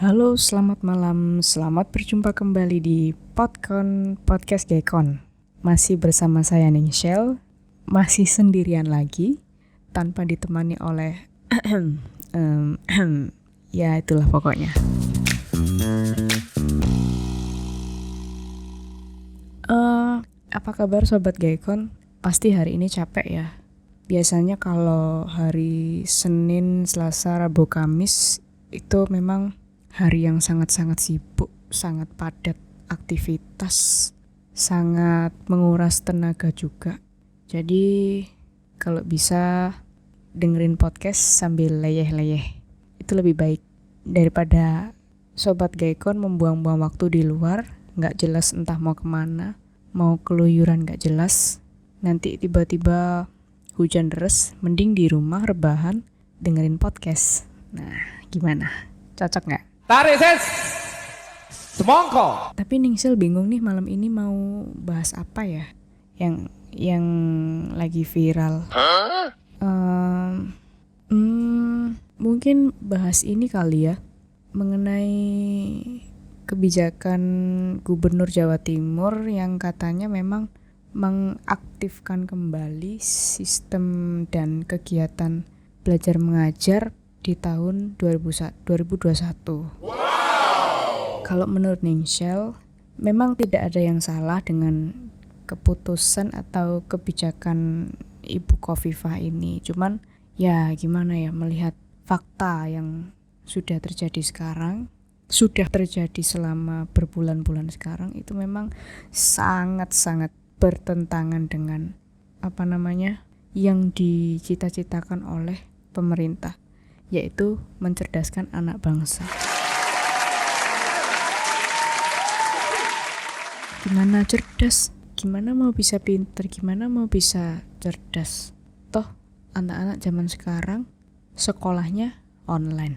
Halo, selamat malam. Selamat berjumpa kembali di Podcast Gekon. Masih bersama saya Ningshel, masih sendirian lagi, tanpa ditemani oleh ya itulah pokoknya. Apa kabar Sobat Gekon? Pasti hari ini capek ya. Biasanya kalau hari Senin, Selasa, Rabu, Kamis itu memang hari yang sangat-sangat sibuk, sangat padat aktivitas, sangat menguras tenaga juga. Jadi kalau bisa dengerin podcast sambil leyeh-leyeh, itu lebih baik daripada Sobat Gekon membuang-buang waktu di luar, gak jelas entah mau kemana, mau keluyuran gak jelas, nanti tiba-tiba hujan deras, mending di rumah rebahan dengerin podcast. Nah, gimana? Cocok gak? Tarik ses semongko. Tapi Ningshel bingung nih malam ini mau bahas apa ya yang lagi viral. Mungkin bahas ini kali ya, mengenai kebijakan Gubernur Jawa Timur yang katanya memang mengaktifkan kembali sistem dan kegiatan belajar mengajar di tahun 2021. Kalau menurut Ningshel, memang tidak ada yang salah dengan keputusan atau kebijakan Ibu Khofifah ini. Cuman ya gimana ya, melihat fakta yang sudah terjadi sekarang, sudah terjadi selama berbulan-bulan sekarang, itu memang sangat-sangat bertentangan dengan yang dicita-citakan oleh pemerintah, yaitu mencerdaskan anak bangsa. Gimana cerdas? Gimana mau bisa pinter? Gimana mau bisa cerdas? Toh anak-anak zaman sekarang sekolahnya online,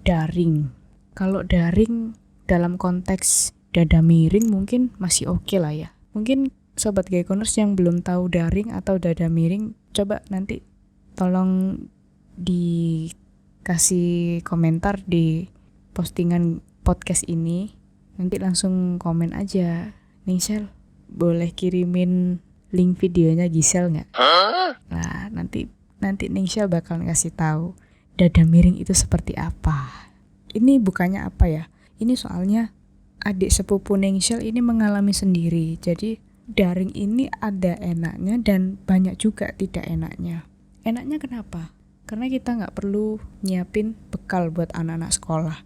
daring. Kalau daring dalam konteks dada miring mungkin masih oke lah ya. Mungkin Sobat Gekoners yang belum tahu daring atau dada miring, coba nanti tolong dikasih komentar di postingan podcast ini. Nanti langsung komen aja, Ningshel boleh kirimin link videonya Gisel nggak? Nah nanti Ningshel bakal ngasih tahu dada miring itu seperti apa. Ini bukannya apa ya? Ini soalnya adik sepupu Ningshel ini mengalami sendiri. Jadi daring ini ada enaknya dan banyak juga tidak enaknya. Enaknya kenapa? Karena kita nggak perlu nyiapin bekal buat anak-anak sekolah,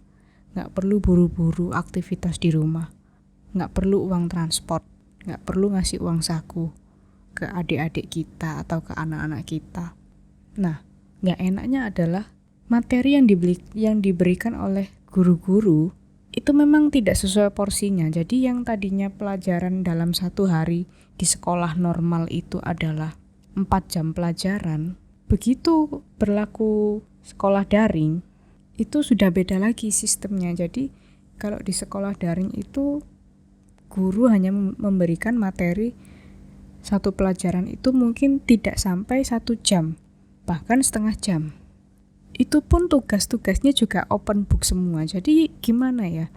nggak perlu buru-buru aktivitas di rumah, nggak perlu uang transport, nggak perlu ngasih uang saku ke adik-adik kita atau ke anak-anak kita. Nah, nggak enaknya adalah materi yang diberikan oleh guru-guru itu memang tidak sesuai porsinya. Jadi yang tadinya pelajaran dalam satu hari di sekolah normal itu adalah 4 jam pelajaran, begitu berlaku sekolah daring itu sudah beda lagi sistemnya. Jadi kalau di sekolah daring itu guru hanya memberikan materi satu pelajaran itu mungkin tidak sampai 1 jam, bahkan setengah jam. Itu pun tugas-tugasnya juga open book semua. Jadi gimana ya,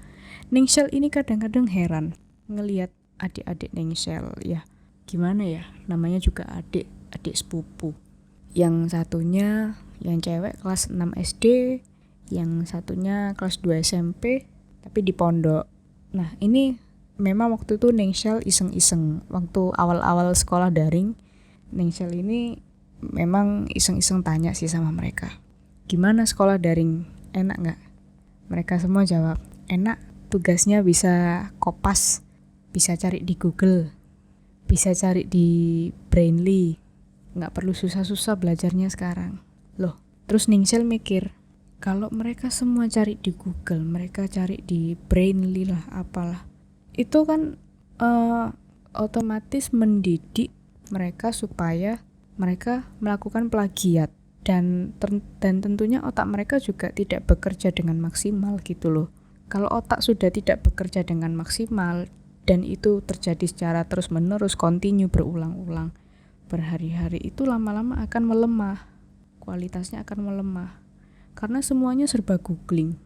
Ningshel ini kadang-kadang heran ngelihat adik-adik Ningshel ya. Gimana ya, namanya juga adik sepupu. Yang satunya yang cewek kelas 6 SD, yang satunya kelas 2 SMP, tapi di pondok. Nah ini memang waktu itu Ningshel iseng-iseng, waktu awal-awal sekolah daring, Ningshel ini memang iseng-iseng tanya sih sama mereka, gimana sekolah daring, enak gak? Mereka semua jawab, enak, tugasnya bisa kopas, bisa cari di Google, bisa cari di Brainly, gak perlu susah-susah belajarnya sekarang. Loh, terus Ningshel mikir, kalau mereka semua cari di Google, mereka cari di Brainly lah, apalah, itu kan otomatis mendidik mereka supaya mereka melakukan plagiat. Dan tentunya otak mereka juga tidak bekerja dengan maksimal gitu loh. Kalau otak sudah tidak bekerja dengan maksimal dan itu terjadi secara terus-menerus, continue, berulang-ulang, berhari-hari, itu lama-lama akan melemah, kualitasnya akan melemah. Karena semuanya serba googling.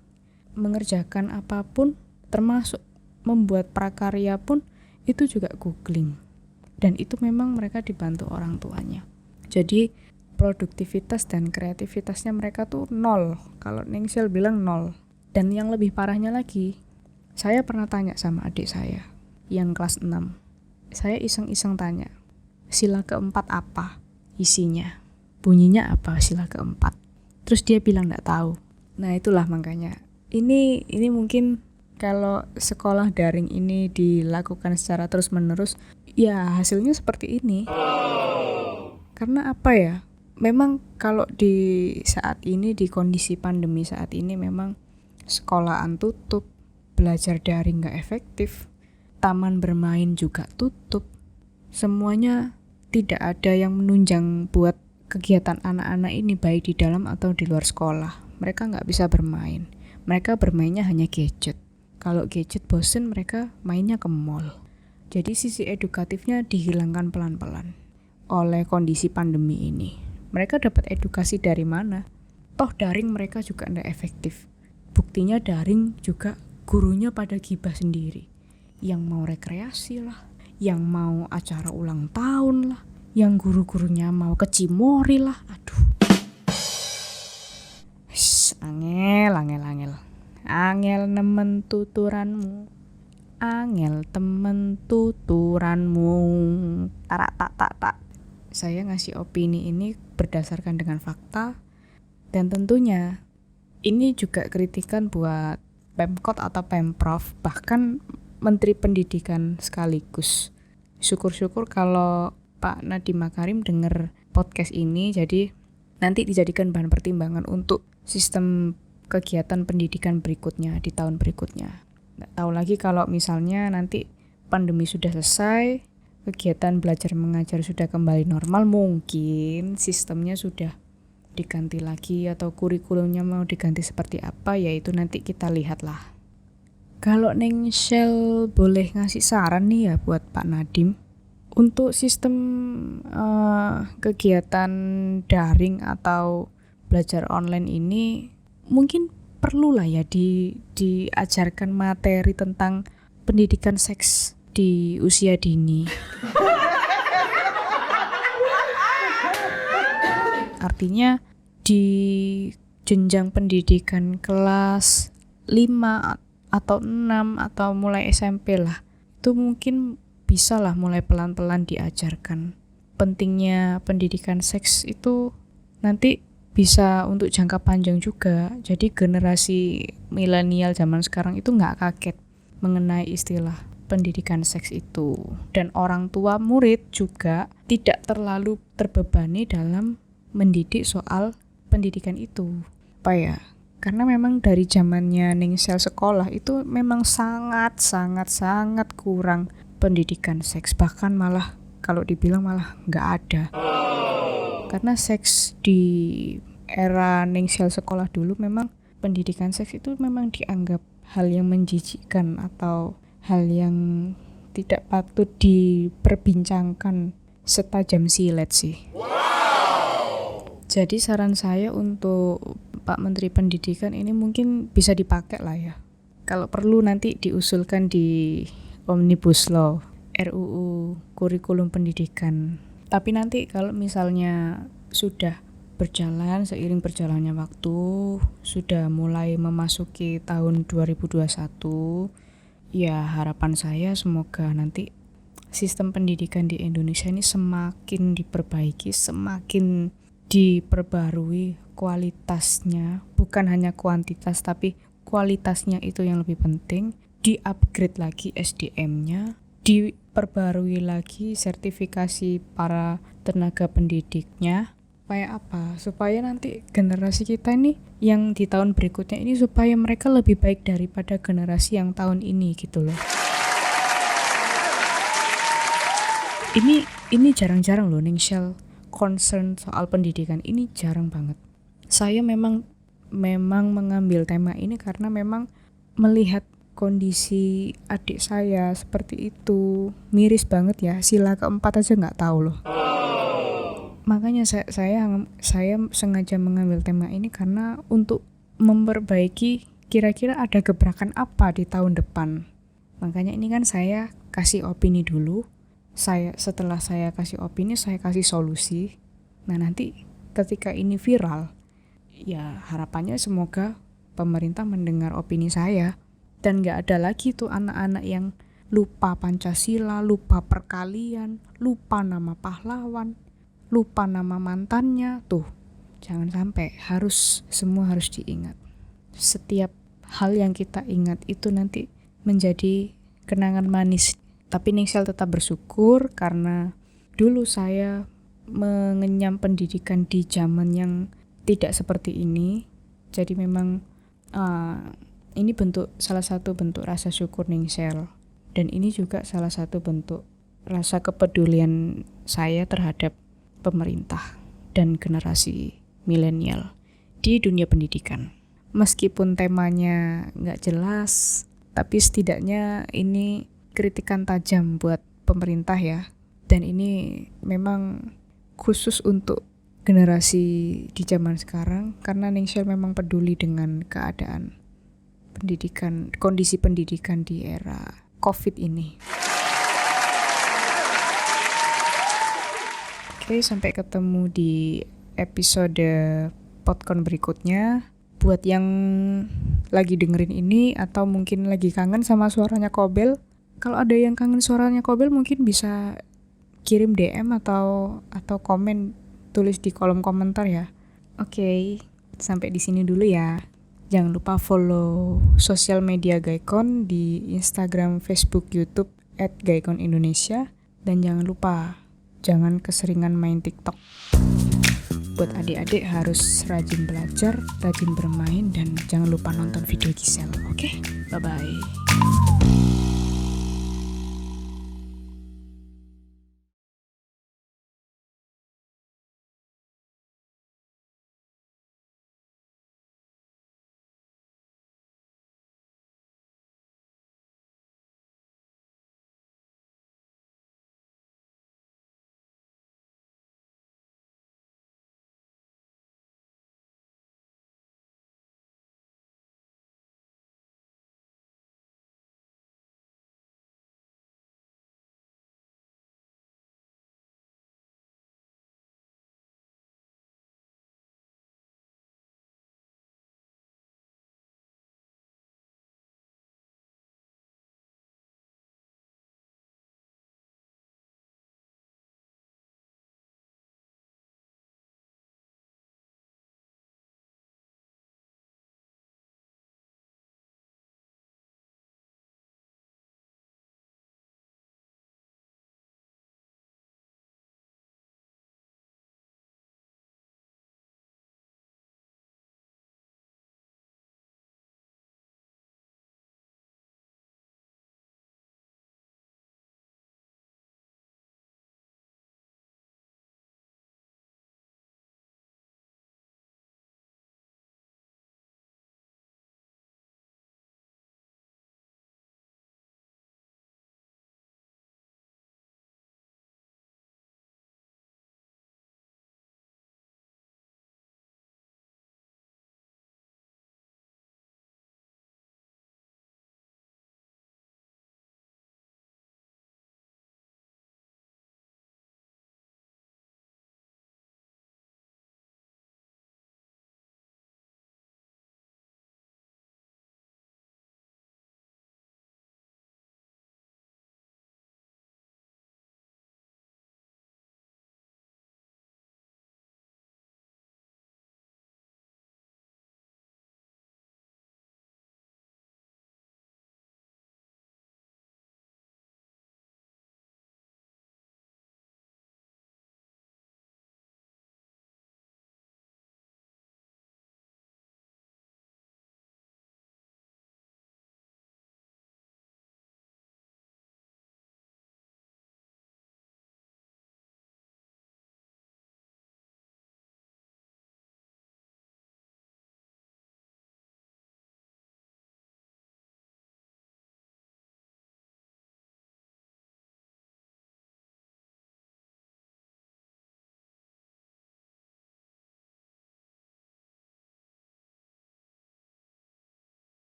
mengerjakan apapun, termasuk membuat prakarya pun, itu juga googling. Dan itu memang mereka dibantu orang tuanya. Jadi produktivitas dan kreativitasnya mereka tuh nol. Kalau Ningsel bilang nol. Dan yang lebih parahnya lagi, saya pernah tanya sama adik saya yang kelas 6. Saya iseng-iseng tanya, sila keempat apa isinya? Bunyinya apa sila keempat? Terus dia bilang gak tahu. Nah itulah makanya. Ini mungkin kalau sekolah daring ini dilakukan secara terus-menerus, ya hasilnya seperti ini. Karena apa ya? Memang kalau di saat ini, di kondisi pandemi saat ini, memang sekolahan tutup, belajar daring gak efektif, taman bermain juga tutup. Semuanya tidak ada yang menunjang buat kegiatan anak-anak ini baik di dalam atau di luar sekolah. Mereka gak bisa bermain. Mereka bermainnya hanya gadget. Kalau gadget bosen, mereka mainnya ke mall. Jadi sisi edukatifnya dihilangkan pelan-pelan oleh kondisi pandemi ini. Mereka dapat edukasi dari mana? Toh daring mereka juga tidak efektif. Buktinya daring juga gurunya pada gibah sendiri. Yang mau rekreasi lah, yang mau acara ulang tahun lah, yang guru-gurunya mau ke Cimory lah. Aduh. Angel nemen tuturanmu. Angel temen tuturanmu. Tak. Saya ngasih opini ini berdasarkan dengan fakta, dan tentunya ini juga kritikan buat Pemkot atau Pemprov, bahkan Menteri Pendidikan sekaligus. Syukur-syukur kalau Pak Nadiem Makarim dengar podcast ini, jadi nanti dijadikan bahan pertimbangan untuk sistem kegiatan pendidikan berikutnya di tahun berikutnya. Nggak tahu lagi kalau misalnya nanti pandemi sudah selesai, kegiatan belajar mengajar sudah kembali normal, mungkin sistemnya sudah diganti lagi atau kurikulumnya mau diganti seperti apa, yaitu nanti kita lihatlah. Kalau Ningsel boleh ngasih saran nih ya buat Pak Nadiem, untuk sistem kegiatan daring atau belajar online ini mungkin perlu lah ya diajarkan materi tentang pendidikan seks di usia dini. Artinya di jenjang pendidikan kelas 5 atau 6 atau mulai SMP lah, itu mungkin bisa lah mulai pelan-pelan diajarkan. Pentingnya pendidikan seks itu nanti bisa untuk jangka panjang juga. Jadi generasi milenial zaman sekarang itu gak kaget mengenai istilah pendidikan seks itu. Dan orang tua murid juga tidak terlalu terbebani dalam mendidik soal pendidikan itu. Apa ya? Karena memang dari zamannya Ningsel sekolah itu memang sangat kurang pendidikan seks. Bahkan malah kalau dibilang malah nggak ada. Karena seks di era Ningsel sekolah dulu memang pendidikan seks itu memang dianggap hal yang menjijikkan atau hal yang tidak patut diperbincangkan setajam silet sih. Jadi saran saya untuk Pak Menteri Pendidikan ini mungkin bisa dipakai lah ya. Kalau perlu nanti diusulkan di Omnibus Law, RUU Kurikulum Pendidikan. Tapi nanti kalau misalnya sudah berjalan seiring berjalannya waktu, sudah mulai memasuki tahun 2021, ya harapan saya semoga nanti sistem pendidikan di Indonesia ini semakin diperbaiki, semakin diperbarui kualitasnya, bukan hanya kuantitas tapi kualitasnya itu yang lebih penting, di-upgrade lagi SDM-nya, diperbarui lagi sertifikasi para tenaga pendidiknya. Supaya apa? Supaya nanti generasi kita ini yang di tahun berikutnya ini supaya mereka lebih baik daripada generasi yang tahun ini gitu loh. Ini jarang-jarang loh Ningsel concern soal pendidikan, ini jarang banget. Saya memang mengambil tema ini karena memang melihat kondisi adik saya seperti itu, miris banget ya, sila keempat aja nggak tahu loh. Makanya saya sengaja mengambil tema ini karena untuk memperbaiki kira-kira ada gebrakan apa di tahun depan. Makanya ini kan saya kasih opini dulu. Setelah saya kasih opini, saya kasih solusi. Nah, nanti ketika ini viral, ya harapannya semoga pemerintah mendengar opini saya. Dan gak ada lagi tuh anak-anak yang lupa Pancasila, lupa perkalian, lupa nama pahlawan, lupa nama mantannya. Tuh, jangan sampai, semua harus diingat. Setiap hal yang kita ingat itu nanti menjadi kenangan manis. Tapi Ningsel tetap bersyukur karena dulu saya mengenyam pendidikan di zaman yang tidak seperti ini. Jadi memang ini salah satu bentuk rasa syukur Ningsel. Dan ini juga salah satu bentuk rasa kepedulian saya terhadap pemerintah dan generasi milenial di dunia pendidikan. Meskipun temanya nggak jelas, tapi setidaknya ini kritikan tajam buat pemerintah ya. Dan ini memang khusus untuk generasi di zaman sekarang, karena Ningsel memang peduli dengan keadaan pendidikan, kondisi pendidikan di era COVID ini. Oke, sampai ketemu di episode podcast berikutnya. Buat yang lagi dengerin ini atau mungkin lagi kangen sama suaranya Kobel, kalau ada yang kangen suaranya Kobel mungkin bisa kirim DM atau komen, tulis di kolom komentar ya. Oke, sampai di sini dulu ya. Jangan lupa follow sosial media Gaikon di Instagram, Facebook, YouTube @GaikonIndonesia, dan jangan lupa jangan keseringan main TikTok. Buat adik-adik harus rajin belajar, rajin bermain, dan jangan lupa nonton video Gisel. Oke? Bye-bye.